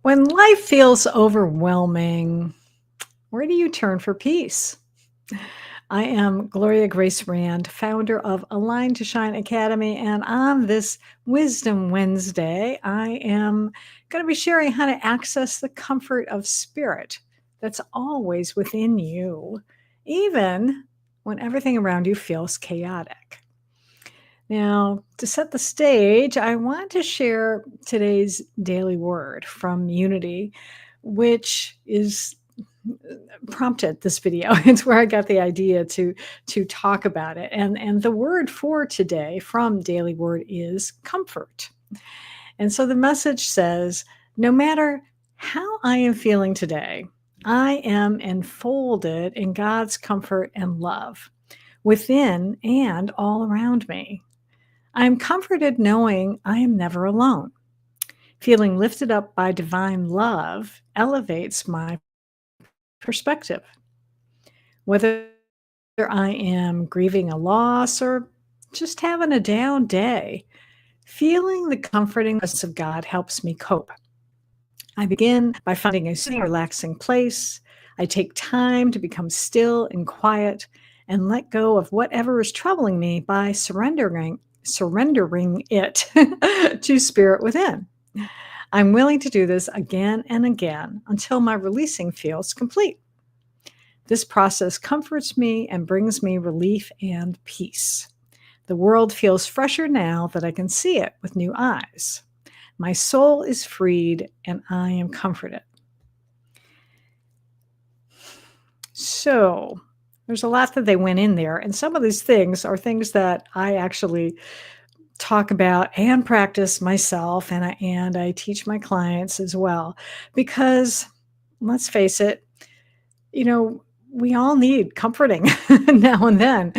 When life feels overwhelming, where do you turn for peace? I am Gloria Grace Rand, founder of Align to Shine Academy. And on this Wisdom Wednesday, I am going to be sharing how to access the comfort of spirit that's always within you, even when everything around you feels chaotic. Now, to set the stage, I want to share today's daily word from Unity, which is prompted this video. It's where I got the idea to talk about it. And the word for today from Daily Word is comfort. And so the message says, no matter how I am feeling today, I am enfolded in God's comfort and love within and all around me. I am comforted knowing I am never alone. Feeling lifted up by divine love elevates my perspective. Whether I am grieving a loss or just having a down day, feeling the comforting presence of God helps me cope. I begin by finding a soothing, relaxing place. I take time to become still and quiet and let go of whatever is troubling me by surrendering it to spirit within. I'm willing to do this again and again until my releasing feels complete. This process comforts me and brings me relief and peace. The world feels fresher now that I can see it with new eyes. My soul is freed and I am comforted. So, there's a lot that they went in there, and some of these things are things that I actually talk about and practice myself, and I teach my clients as well. Because let's face it, you know, we all need comforting now and then.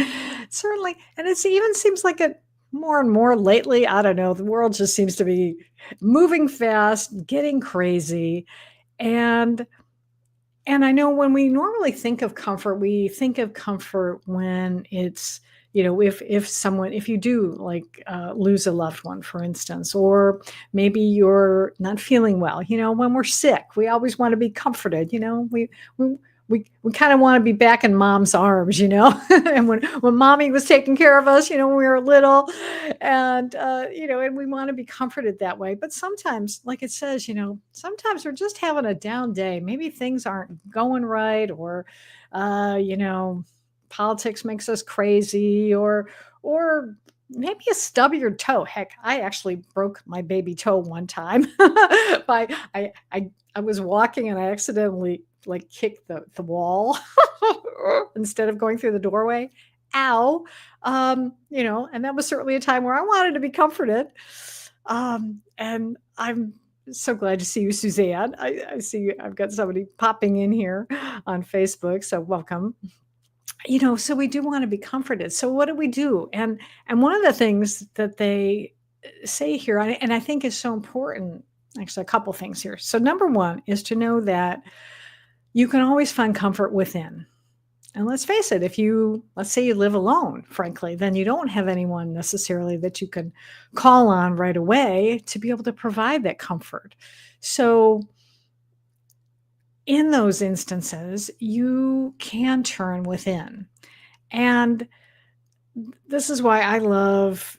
Certainly, and it even seems like it more and more lately. I don't know. The world just seems to be moving fast, getting crazy, and I know when we normally think of comfort, we think of comfort when it's, if you do like lose a loved one, for instance, or maybe you're not feeling well. When we're sick, we always want to be comforted. We we kind of want to be back in mom's arms, and when mommy was taking care of us, when we were little, and and we want to be comforted that way. But sometimes, like it says, sometimes we're just having a down day. Maybe things aren't going right, or uh, you know, politics makes us crazy, or maybe you stub your toe. Heck, I actually broke my baby toe one time by I was walking and I accidentally like kicked the wall instead of going through the doorway. Ow. And that was certainly a time where I wanted to be comforted. And I'm so glad to see you, Suzanne. I see I've got somebody popping in here on Facebook. So welcome. So we do want to be comforted. So what do we do? And one of the things that they say here, and I think is so important, actually a couple things here. So number one is to know that you can always find comfort within. And let's face it, let's say you live alone, frankly, then you don't have anyone necessarily that you can call on right away to be able to provide that comfort. So in those instances, you can turn within. And this is why I love,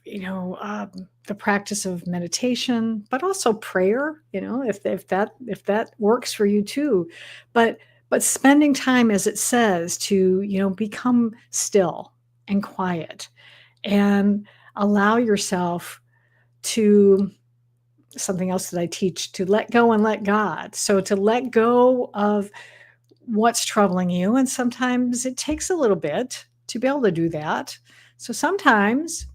the practice of meditation, but also prayer, if that works for you too. But spending time, as it says, to, become still and quiet and allow yourself to, something else that I teach, to let go and let God. So to let go of what's troubling you. And sometimes it takes a little bit to be able to do that. So sometimes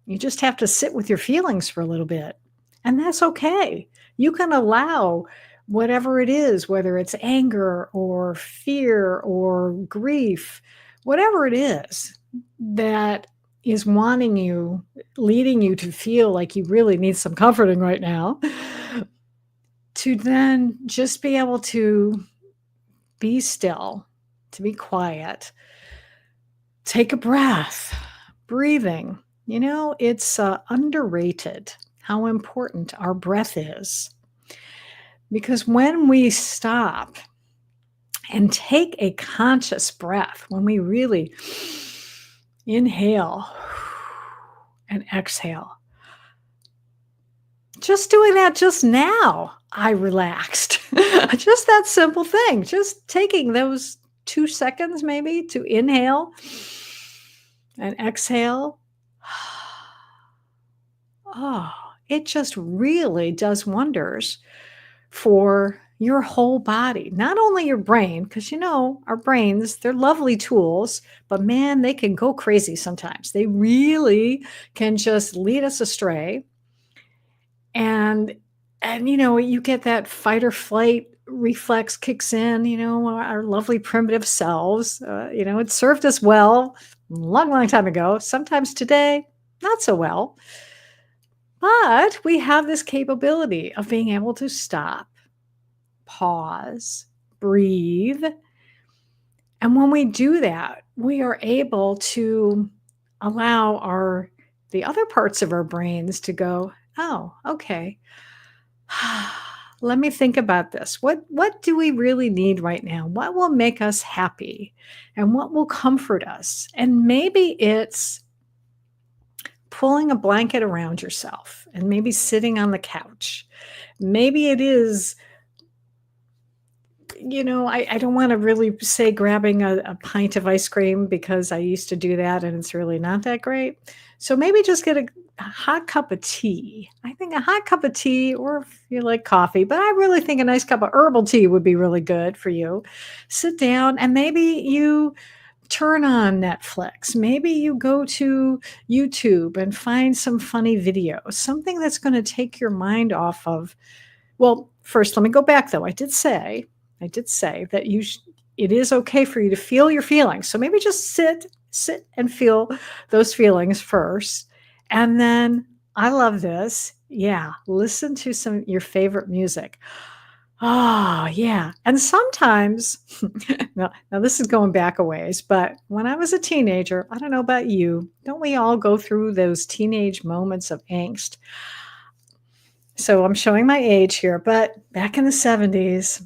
you just have to sit with your feelings for a little bit, and that's okay. You can allow whatever it is, whether it's anger or fear or grief, whatever it is that is leading you to feel like you really need some comforting right now, to then just be able to be still, to be quiet, take a breath, breathing. It's underrated how important our breath is. Because when we stop and take a conscious breath, when we really inhale and exhale, just doing that just now, I relaxed. Just that simple thing, just taking those 2 seconds maybe to inhale and exhale. Oh, it just really does wonders for your whole body, not only your brain, because our brains, they're lovely tools, but man, they can go crazy sometimes. They really can just lead us astray. And you get that fight or flight reflex kicks in, our lovely primitive selves. It served us well a long, long time ago. Sometimes today, not so well. But we have this capability of being able to stop, pause, breathe. And when we do that, we are able to allow the other parts of our brains to go, oh, okay. Let me think about this. What do we really need right now? What will make us happy? And what will comfort us? And maybe it's pulling a blanket around yourself and maybe sitting on the couch. Maybe it is, I don't want to really say grabbing a pint of ice cream because I used to do that and it's really not that great. So maybe just get a hot cup of tea. I think a hot cup of tea, or if you like coffee, but I really think a nice cup of herbal tea would be really good for you. Sit down and maybe you turn on Netflix. Maybe you go to YouTube and find some funny videos, something that's going to take your mind off of. Well, first, let me go back though. I did say that it is okay for you to feel your feelings. So maybe just sit and feel those feelings first. And then I love this. Yeah, listen to your favorite music. Oh, yeah. And sometimes, now this is going back a ways, but when I was a teenager, I don't know about you, don't we all go through those teenage moments of angst? So I'm showing my age here, but back in the 70s,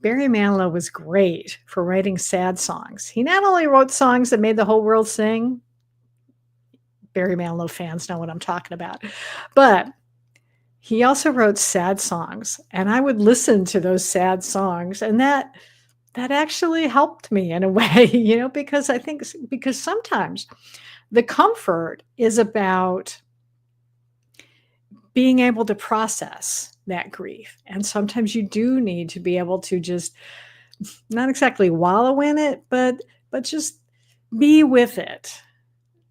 Barry Manilow was great for writing sad songs. He not only wrote songs that made the whole world sing, Barry Manilow fans know what I'm talking about, but he also wrote sad songs, and I would listen to those sad songs, and that actually helped me in a way, because sometimes the comfort is about being able to process that grief. And sometimes you do need to be able to just not exactly wallow in it, but just be with it,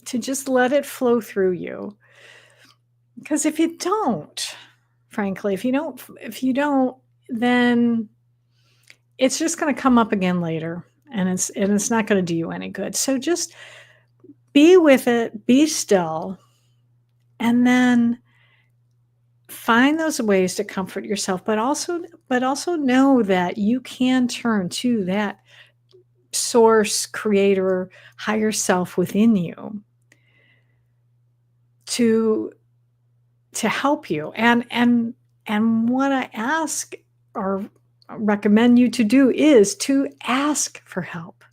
to just let it flow through you. Because if you don't, frankly, if you don't, then it's just going to come up again later, and it's not going to do you any good. So just be with it, be still, and then find those ways to comfort yourself, but also know that you can turn to that source, creator, higher self within you to help you. And what I ask or recommend you to do is to ask for help.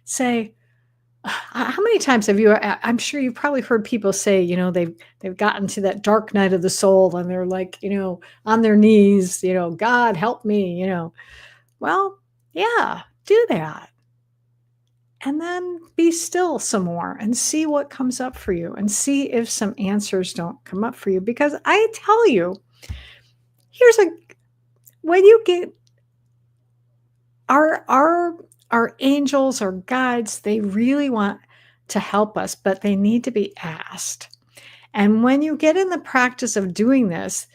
Say, how many times have you, I'm sure you've probably heard people say, they've gotten to that dark night of the soul and they're like, on their knees, God help me, Well, yeah, do that. And then be still some more and see what comes up for you, and see if some answers don't come up for you. Because I tell you, when you get our angels, our guides, they really want to help us, but they need to be asked. And when you get in the practice of doing this,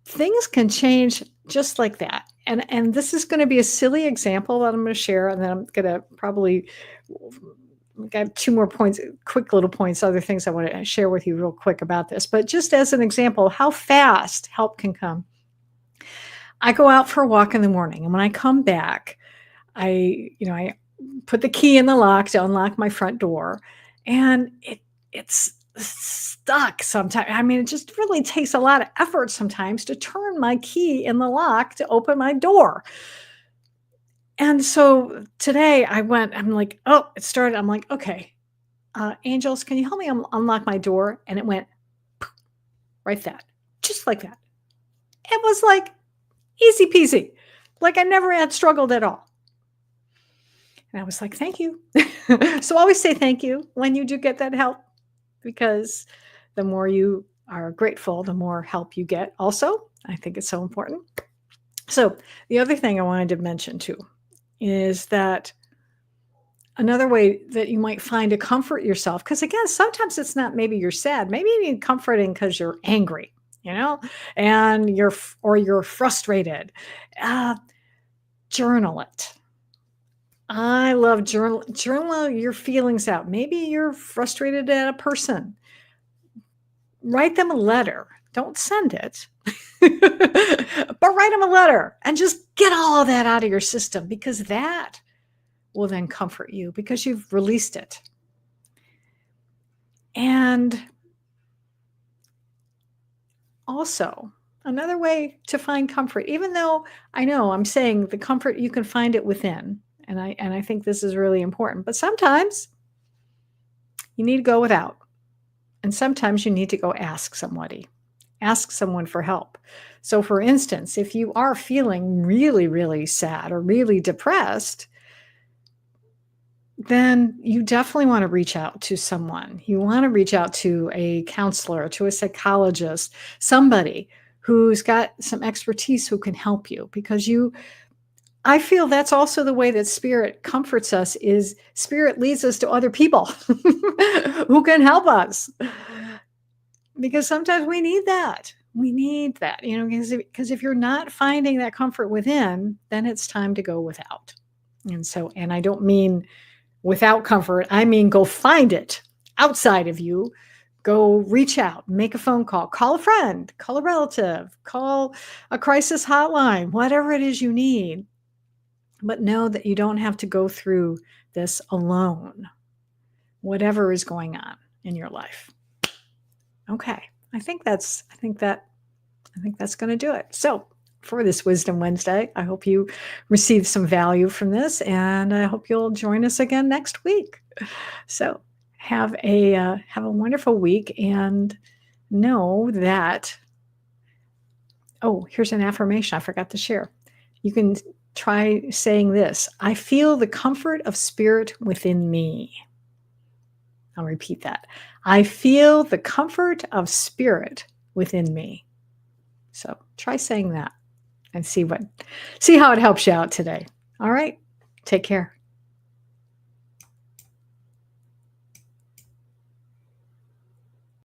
things can change just like that. And this is going to be a silly example that I'm going to share, and then I'm going to probably got 2 more points, quick little points, other things I want to share with you real quick about this. But just as an example, how fast help can come. I go out for a walk in the morning, and when I come back, I put the key in the lock to unlock my front door, and it's stuck sometimes. I mean, it just really takes a lot of effort sometimes to turn my key in the lock to open my door. And so today I'm like, oh, it started. I'm like, okay, angels, can you help me unlock my door? And it went right that, just like that. It was like easy peasy. Like I never had struggled at all. And I was like, thank you. So always say thank you when you do get that help, because the more you are grateful, the more help you get. Also, I think it's so important. So the other thing I wanted to mention too is that another way that you might find to comfort yourself, because again, sometimes it's not maybe you're sad, maybe you need comforting because you're angry, you know, and you're frustrated. Uh, Journal it. I love journal your feelings out. Maybe you're frustrated at a person. Write them a letter. Don't send it, but write them a letter and just get all of that out of your system, because that will then comfort you because you've released it. And also, another way to find comfort, even though I know I'm saying the comfort, you can find it within. And I think this is really important. But sometimes you need to go without. And sometimes you need to go ask somebody. Ask someone for help. So for instance, if you are feeling really, really sad or really depressed, then you definitely want to reach out to someone. You want to reach out to a counselor, to a psychologist, somebody who's got some expertise who can help you, because I feel that's also the way that spirit comforts us, is spirit leads us to other people who can help us, because sometimes we need that. We need that, because if you're not finding that comfort within, then it's time to go without. And I don't mean without comfort, I mean go find it outside of you. Go reach out, make a phone call a friend, call a relative, call a crisis hotline, whatever it is you need. But know that you don't have to go through this alone, whatever is going on in your life. Okay. I think that's going to do it. So, for this Wisdom Wednesday, I hope you received some value from this, and I hope you'll join us again next week. So, have a wonderful week, and know that. Oh, here's an affirmation I forgot to share. You can try saying this: I feel the comfort of spirit within me. I'll repeat that. I feel the comfort of spirit within me. So try saying that and see how it helps you out today. All right. Take care.